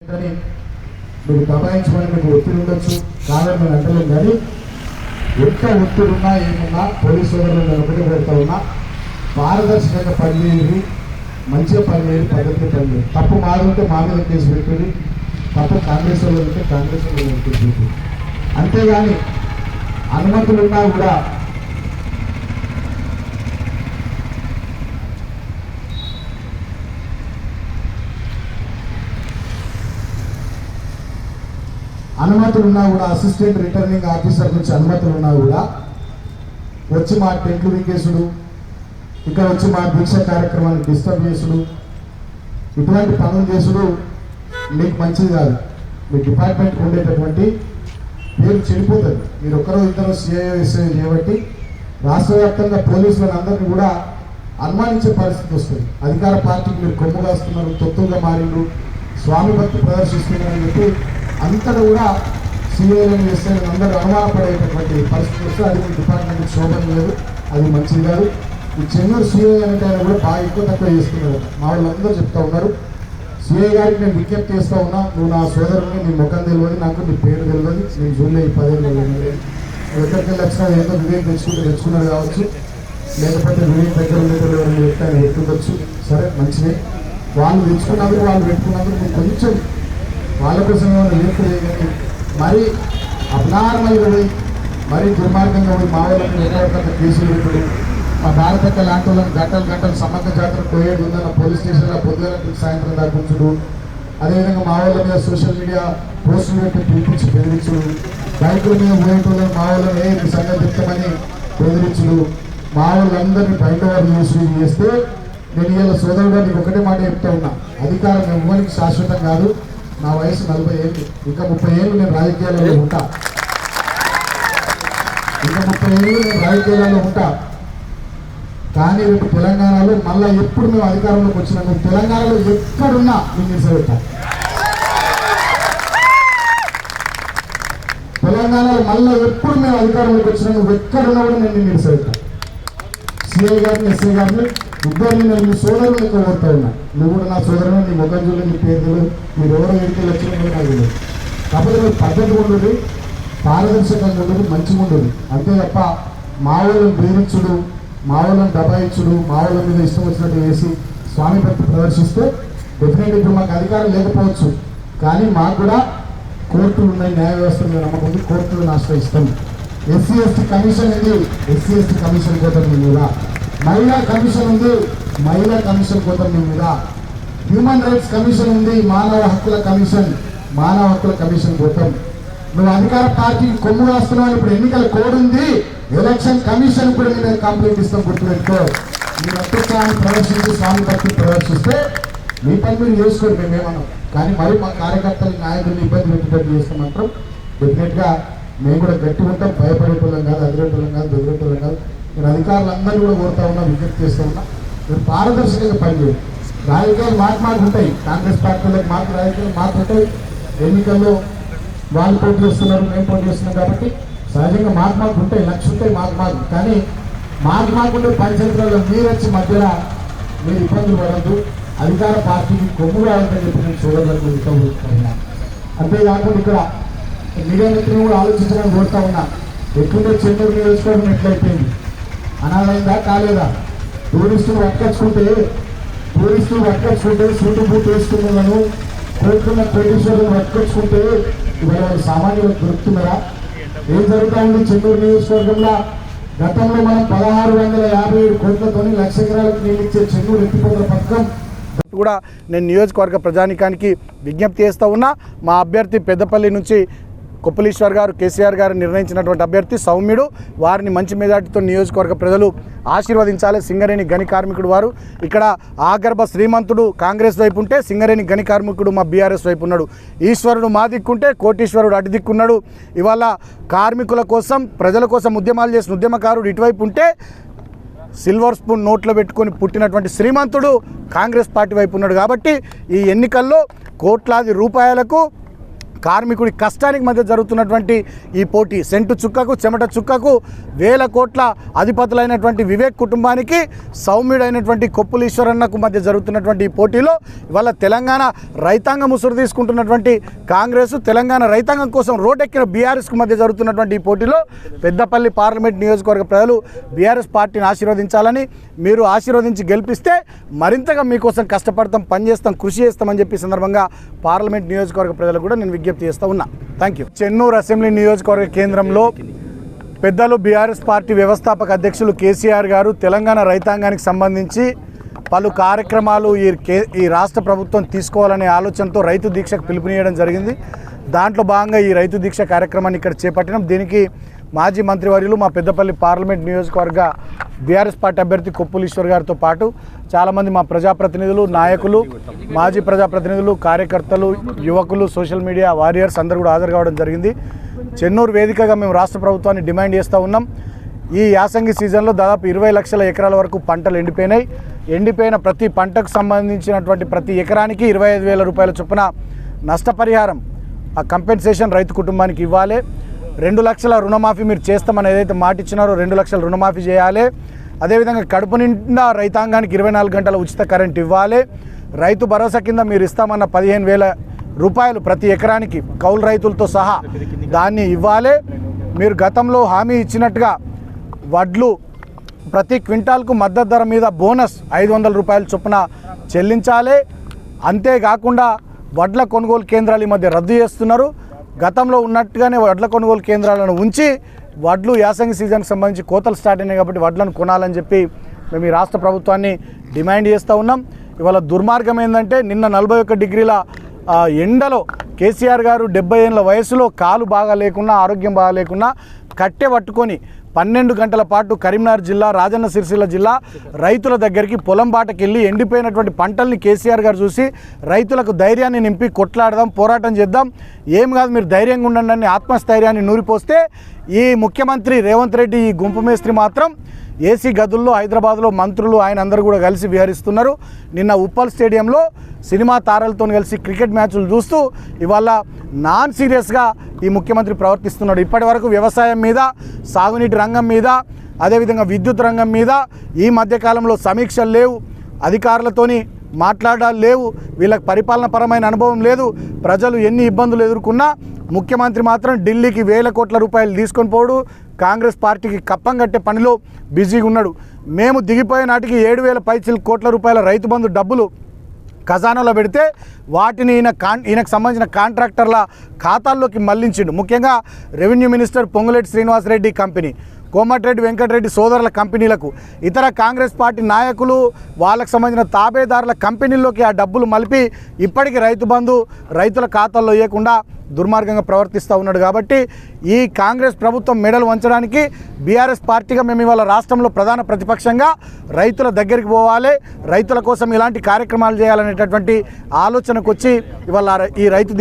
కానీ మీకు దబాయించమని మీకు ఒత్తిడి ఉండొచ్చు కాదని నేను అంటలేను. కానీ ఎంత ఒత్తిడి ఉన్నా ఏమున్నా పోలీసు సోదరులు నేను ఒకటే పెడతా ఉన్నా, పారదర్శకంగా పనిచేయాలి, మంచిగా పనిచేయాలి, పద్ధతిగా పనిచేయాలి. తప్పు మారుంటే మా మీద కేసు పెట్టండి, తప్పు కాంగ్రెస్ వాళ్ళు ఉంటే కాంగ్రెస్ వాళ్ళు కేసు పెట్టండి. అంతేగాని అనుమతులున్నా కూడా అసిస్టెంట్ రిటర్నింగ్ ఆఫీసర్ నుంచి అనుమతులున్నా కూడా వచ్చి మా టెంట్లు వీకేసుడు, ఇక్కడ వచ్చి మా దీక్ష కార్యక్రమాన్ని డిస్టర్బ్ చేసుడు, ఇటువంటి పనులు చేసుడు మీకు మంచిది కాదు. మీ డిపార్ట్మెంట్కి ఉండేటటువంటి పేరు చెడిపోతుంది. మీరు ఒకరో ఇద్దరు సిఐఓ ఎస్ఐ చేయబట్టి రాష్ట్ర వ్యాప్తంగా పోలీసులను అందరినీ కూడా అనుమానించే పరిస్థితి వస్తుంది. అధికార పార్టీకి మీరు కొమ్ము కాస్తున్నారు, తొత్తులుగా మారిండు, స్వామి భక్తి ప్రదర్శిస్తున్నారని చెప్పి అంతటా కూడా సిఐలను ఎస్ఐలను అందరూ అనుమానపడేటటువంటి పరిస్థితి వస్తే అది మీ డిపార్ట్మెంట్కి శోభన లేదు, అది మంచిది కాదు. ఈ చెన్నూరు సిఐ అంటే ఆయన కూడా బాగా ఎక్కువ తక్కువ చేస్తున్నారు. మా వాళ్ళందరూ చెప్తా ఉన్నారు. సిఐ గారికి నేను విజ్ఞప్తి చేస్తూ ఉన్నా, నువ్వు నా సోదరుని, నీ ముఖం తెలియదు, నాకు నీ పేరు తెలియదు, నేను జూలై 10 ఎక్కడికి వెళ్ళి వచ్చినా ఏదో వివేక్ తెచ్చుకున్నాడు కావచ్చు, లేకపోతే వివేక్ దగ్గర ఉండేటప్పుడు ఎవరైనా చెప్తే ఆయన పెట్టుకోవచ్చు. సరే మంచిదే, వాళ్ళు తెచ్చుకున్నందుకు వాళ్ళు పెట్టుకున్నందుకు నువ్వు కొంచెం వాళ్ళ కోసం ఏమైనా లిఫ్ట్ చేయగలి మరీ అబ్నార్మల్గా పోయి మరీ దుర్మార్గంగా పోయి మా వాళ్ళని ఎక్కడికక్కడ కేసులు పెట్టుడు, మా భారతక్క లాంటి వాళ్ళని గంటలు సమ్మక్క జాతర పోయేది ఉందన్న పోలీస్ స్టేషన్లో పొద్దుగల సాయంత్రం దాకా ఉంచుడు, అదేవిధంగా మా వాళ్ళ మీద సోషల్ మీడియా పోస్టులు పెట్టి పిలిపించి బెదిరించుడు, బైకుల మీద పోయేటోళ్ళని మా వాళ్ళని సంగతి చెప్తామని బెదిరించుడు, మా వాళ్ళందరినీ బయట వారు చేస్తే నేను ఇలా సోదరుడు నీకు ఒకటే మాట చెప్తా ఉన్నా, అధికారం ఇవ్వడానికి శాశ్వతం కాదు. నా వయసు 40 ఏళ్ళు, ఇంకా 30 ఏళ్ళు నేను రాజకీయాలలో ఉంటా, కానీ రేపు తెలంగాణలో మళ్ళీ ఎప్పుడు మేము అధికారంలోకి వచ్చినా నువ్వు తెలంగాణలో ఎక్కడున్నా నేను నిలిచిపెట్టా. తెలంగాణలో మళ్ళీ ఎప్పుడు మేము అధికారంలోకి వచ్చినా నువ్వు ఎక్కడున్నా కూడా నేను నిలిచిపెట్టా. సిఐ గారిని, ఎస్ఐ గారిని ఇద్దరిని నేను మీ సోదరులు ఎక్కువ కోరుతా ఉన్నా. నువ్వు కూడా నా సోదరుని, నీ ముఖం చూడలేదు, నీ పేరు తెలియదు, మీరు ఎవరో ఎడికి వచ్చినా కూడా నాకు తెలియదు. కాకపోతే మీరు పద్ధతి ఉండదు, పారదర్శకంగా ఉండదు, మంచిగా ఉండదు. అంతే తప్ప మా వాళ్ళని బెదిరించుడు, మా వాళ్ళని దబాయించుడు, మా వాళ్ళ మీద ఇష్టం వచ్చినట్టు వేసి స్వామి భక్తి ప్రదర్శిస్తే డెఫినెట్గా ఇప్పుడు మాకు అధికారం లేకపోవచ్చు, కానీ మాకు కూడా కోర్టులు ఉన్నాయి, న్యాయ వ్యవస్థ మీద నమ్మకం ఉంది, కోర్టులను ఆశ్రయిస్తాం. ఎస్సీ ఎస్టీ కమిషన్ ఉంది, ఎస్సీ ఎస్టీ కమిషన్ కోసం మీ మీద, మహిళా కమిషన్ ఉంది, మహిళా కమిషన్ కోసం మీ మీద, హ్యూమన్ రైట్స్ కమిషన్ ఉంది, మానవ హక్కుల కమిషన్ కోసం. నువ్వు అధికార పార్టీకి కొమ్ము రాస్తున్నావు. ఇప్పుడు ఎన్నికల కోడ్ ఉంది, ఎలక్షన్ కమిషన్ కూడా నేను కంప్లైంట్ ఇస్తాం. గుర్తుపెట్టుకో, మీరు అత్యుత్సాహాన్ని ప్రదర్శించి స్వామి భక్తి ప్రదర్శిస్తే మీ పని మీరు చేసుకోండి, మేమేమన్నాం. కానీ మరి మా కార్యకర్తలు, నాయకుల్ని ఇబ్బంది పెట్టేటట్టు చేస్తే మాత్రం డెఫినెట్గా మేము కూడా గట్టి ఉంటాం. భయపడేటోళ్ళం కాదు, అదిరేటోళ్ళం కాదు, బెదిరేటోళ్ళం కాదు. నేను అధికారులందరూ కూడా కోరుతా ఉన్నా, విజ్ఞప్తి చేస్తూ ఉన్నా, మీరు పారదర్శకంగా పనిచేయండి. రాజకీయాలు మాట్లాడుకుంటాయి, కాంగ్రెస్ పార్టీలకు రాజకీయాలు మాట్లాడుతాయి. ఎన్నికల్లో వాళ్ళు పోటీ చేస్తున్నారు, మేము పోటీ చేస్తున్నాం కాబట్టి సహజంగా మాట్లాడుకుంటాయి, లక్ష్యం ఉంటాయి మాకు. కానీ మాకుండే పంచాయతీలలో మీరు వచ్చి మధ్యలో మీరు ఇబ్బందులు పడద్దు. అధికార పార్టీకి కొమ్ము రావాలని చెప్పి నేను సోదరులకు విజ్ఞప్తి. అంతేకాకుండా ఇక్కడ మీడియా మిత్రులు కూడా ఆలోచించడానికి కోరుతా ఉన్నా. ఎట్లుంటే చెన్నూరు నియోజకవర్గం ఎట్లయిపోయింది, అనాథైందా కాలేదా? టూరిస్టులు పట్టుకొచ్చుకుంటే సూటు బూట్ వేసుకున్నాను, కోరుకున్న కోటీశ్వరులను పట్టుకొచ్చుకుంటే ఇవాళ వాళ్ళు సామాన్యులకు దొరుకుతున్నారా? ఏం జరుగుతూ ఉంది చెన్నూరు నియోజకవర్గంలో? గతంలో మనం 1657 కోట్లతో 1,00,000 ఎకరాలకు నీళ్ళు ఇచ్చే చెన్నూరు ఎత్తిపోతల పథకం కూడా నేను నియోజకవర్గ ప్రజానికానికి విజ్ఞప్తి చేస్తూ ఉన్నా. మా అభ్యర్థి పెద్దపల్లి నుంచి కొప్పలీశ్వర్ గారు, కేసీఆర్ గారు నిర్ణయించినటువంటి అభ్యర్థి సౌమ్యుడు, వారిని మంచి మెజార్టీతో నియోజకవర్గ ప్రజలు ఆశీర్వదించాలి. సింగరేణి గని కార్మికుడు వారు. ఇక్కడ ఆగర్భ శ్రీమంతుడు కాంగ్రెస్ వైపు ఉంటే సింగరేణి గని కార్మికుడు మా బీఆర్ఎస్ వైపు ఉన్నాడు. ఈశ్వరుడు మా దిక్కుంటే కోటీశ్వరుడు అటు దిక్కున్నాడు. ఇవాళ కార్మికుల కోసం, ప్రజల కోసం ఉద్యమాలు చేసిన ఉద్యమకారుడు ఇటువైపు ఉంటే సిల్వర్ స్పూన్ నోట్లో పెట్టుకొని పుట్టినటువంటి శ్రీమంతుడు కాంగ్రెస్ పార్టీ వైపు ఉన్నాడు. కాబట్టి ఈ ఎన్నికల్లో కోట్లాది రూపాయలకు కార్మికుడి కష్టానికి మధ్య జరుగుతున్నటువంటి ఈ పోటీ, సెంటు చుక్కకు చెమట చుక్కకు వేల కోట్ల అధిపతులైనటువంటి వివేక్ కుటుంబానికి సౌమ్యుడైనటువంటి కొప్పుల ఈశ్వరన్నకు మధ్య జరుగుతున్నటువంటి ఈ పోటీలో ఇవాళ తెలంగాణ రైతాంగం ముసురు తీసుకుంటున్నటువంటి కాంగ్రెస్, తెలంగాణ రైతాంగం కోసం రోడ్డెక్కిన బీఆర్ఎస్కు మధ్య జరుగుతున్నటువంటి ఈ పోటీలో పెద్దపల్లి పార్లమెంట్ నియోజకవర్గ ప్రజలు బీఆర్ఎస్ పార్టీని ఆశీర్వదించాలని, మీరు ఆశీర్వదించి గెలిపిస్తే మరింతగా మీకోసం కష్టపడతాం, పనిచేస్తాం, కృషి చేస్తామని చెప్పి సందర్భంగా పార్లమెంట్ నియోజకవర్గ ప్రజలకు కూడా నేను విజ్ఞప్తి చేస్తూ ఉన్నా. Thank you. చెన్నూరు అసెంబ్లీ నియోజకవర్గ కేంద్రంలో పెద్దలు బీఆర్ఎస్ పార్టీ వ్యవస్థాపక అధ్యక్షులు కేసీఆర్ గారు తెలంగాణ రైతాంగానికి సంబంధించి పలు కార్యక్రమాలు ఈ రాష్ట్ర ప్రభుత్వం తీసుకోవాలనే ఆలోచనతో రైతు దీక్షకు పిలుపునియడం జరిగింది. దాంట్లో భాగంగా ఈ రైతు దీక్ష కార్యక్రమాన్ని ఇక్కడ చేపట్టినాం. దీనికి మాజీ మంత్రివర్యులు మా పెద్దపల్లి పార్లమెంట్ నియోజకవర్గ బీఆర్ఎస్ పార్టీ అభ్యర్థి కొప్పుల ఈశ్వర్ గారితో పాటు చాలామంది మా ప్రజాప్రతినిధులు, నాయకులు, మాజీ ప్రజాప్రతినిధులు, కార్యకర్తలు, యువకులు, సోషల్ మీడియా వారియర్స్ అందరూ కూడా హాజరు కావడం జరిగింది. చెన్నూరు వేదికగా మేము రాష్ట్ర ప్రభుత్వాన్ని డిమాండ్ చేస్తూ ఉన్నాం. ఈ యాసంగి సీజన్లో దాదాపు 20 లక్షల ఎకరాల వరకు పంటలు ఎండిపోయినాయి. ఎండిపోయిన ప్రతి పంటకు సంబంధించినటువంటి ప్రతి ఎకరానికి 25,000 రూపాయల చొప్పున నష్టపరిహారం, ఆ కంపెన్సేషన్ రైతు కుటుంబానికి ఇవ్వాలి. 2 లక్షల రుణమాఫీ మీరు చేస్తామని ఏదైతే మాట ఇచ్చినారో 2 లక్షల రుణమాఫీ చేయాలి. అదేవిధంగా కడుపు నిండా రైతాంగానికి 24 గంటల ఉచిత కరెంట్ ఇవ్వాలి. రైతు భరోసా కింద మీరు ఇస్తామన్న 15,000 రూపాయలు ప్రతి ఎకరానికి కౌలు రైతులతో సహా దాన్ని ఇవ్వాలి. మీరు గతంలో హామీ ఇచ్చినట్టుగా వడ్లు ప్రతి క్వింటాల్కు మద్దతు ధర మీద బోనస్ 500 రూపాయల చొప్పున చెల్లించాలి. అంతేకాకుండా వడ్ల కొనుగోలు కేంద్రాలు ఈ మధ్య రద్దు చేస్తున్నారు. గతంలో ఉన్నట్టుగానే వడ్ల కొనుగోలు కేంద్రాలను ఉంచి వడ్లు యాసంగి సీజన్కి సంబంధించి కోతలు స్టార్ట్ అయినాయి కాబట్టి వడ్లను కొనాలని చెప్పి మేము ఈ రాష్ట్ర ప్రభుత్వాన్ని డిమాండ్ చేస్తూ ఉన్నాం. ఇవాళ దుర్మార్గం ఏంటంటే నిన్న 41 డిగ్రీల ఎండలో కేసీఆర్ గారు 70 ఏళ్ళ వయసులో కాలు బాగా లేకున్నా, ఆరోగ్యం బాగా లేకున్నా కట్టె పట్టుకొని 12 గంటల పాటు కరీంనగర్ జిల్లా, రాజన్న సిరిసిల్ల జిల్లా రైతుల దగ్గరికి పొలం బాటకి వెళ్ళి ఎండిపోయినటువంటి పంటల్ని కేసీఆర్ గారు చూసి రైతులకు ధైర్యాన్ని నింపి కొట్లాడదాం, పోరాటం చేద్దాం, ఏం కాదు మీరు ధైర్యంగా ఉండండి అని ఆత్మస్థైర్యాన్ని నూరిపోస్తే ఈ ముఖ్యమంత్రి రేవంత్ రెడ్డి, ఈ గుంపు మేస్త్రి మాత్రం ఏసీ గదుల్లో హైదరాబాద్లో మంత్రులు ఆయన అందరూ కూడా కలిసి విహరిస్తున్నారు. నిన్న ఉప్పల్ స్టేడియంలో సినిమా తారలతో కలిసి క్రికెట్ మ్యాచ్లు చూస్తూ ఇవాళ నాన్ సీరియస్గా ఈ ముఖ్యమంత్రి ప్రవర్తిస్తున్నాడు. ఇప్పటి వరకు వ్యవసాయం మీద, సాగునీటి రంగం మీద, అదేవిధంగా విద్యుత్ రంగం మీద ఈ మధ్యకాలంలో సమీక్షలు లేవు, అధికారులతోని మాట్లాడాలు లేవు, వీళ్ళకి పరిపాలనపరమైన అనుభవం లేదు. ప్రజలు ఎన్ని ఇబ్బందులు ఎదుర్కొన్నా ముఖ్యమంత్రి మాత్రం ఢిల్లీకి 1000 కోట్ల రూపాయలు తీసుకొని పోడు, కాంగ్రెస్ పార్టీకి కప్పం కట్టే పనిలో బిజీగా ఉన్నాడు. మేము దిగిపోయే నాటికి 7,000 కోట్ల రూపాయల రైతు బంధు డబ్బులు ఖజానాలో పెడితే వాటిని ఈయనకు సంబంధించిన కాంట్రాక్టర్ల ఖాతాల్లోకి మళ్లించిండు. ముఖ్యంగా revenue minister Ponguleti Srinivas Reddy company, Komatireddy Venkat Reddy సోదరుల కంపెనీలకు, ఇతర కాంగ్రెస్ పార్టీ నాయకులు వాళ్ళకు సంబంధించిన తాబేదారుల కంపెనీల్లోకి ఆ డబ్బులు మలిపి ఇప్పటికీ రైతు బంధు రైతుల ఖాతాల్లో వేయకుండా దుర్మార్గంగా ప్రవర్తిస్తూ ఉన్నాడు. కాబట్టి ఈ కాంగ్రెస్ ప్రభుత్వం మెడలు వంచడానికి బీఆర్ఎస్ పార్టీగా మేము ఇవాళ రాష్ట్రంలో ప్రధాన ప్రతిపక్షంగా రైతుల దగ్గరికి పోవాలి, రైతుల కోసం ఇలాంటి కార్యక్రమాలు చేయాలనేటటువంటి ఆలోచనకు వచ్చి ఇవాళ ఈ రైతు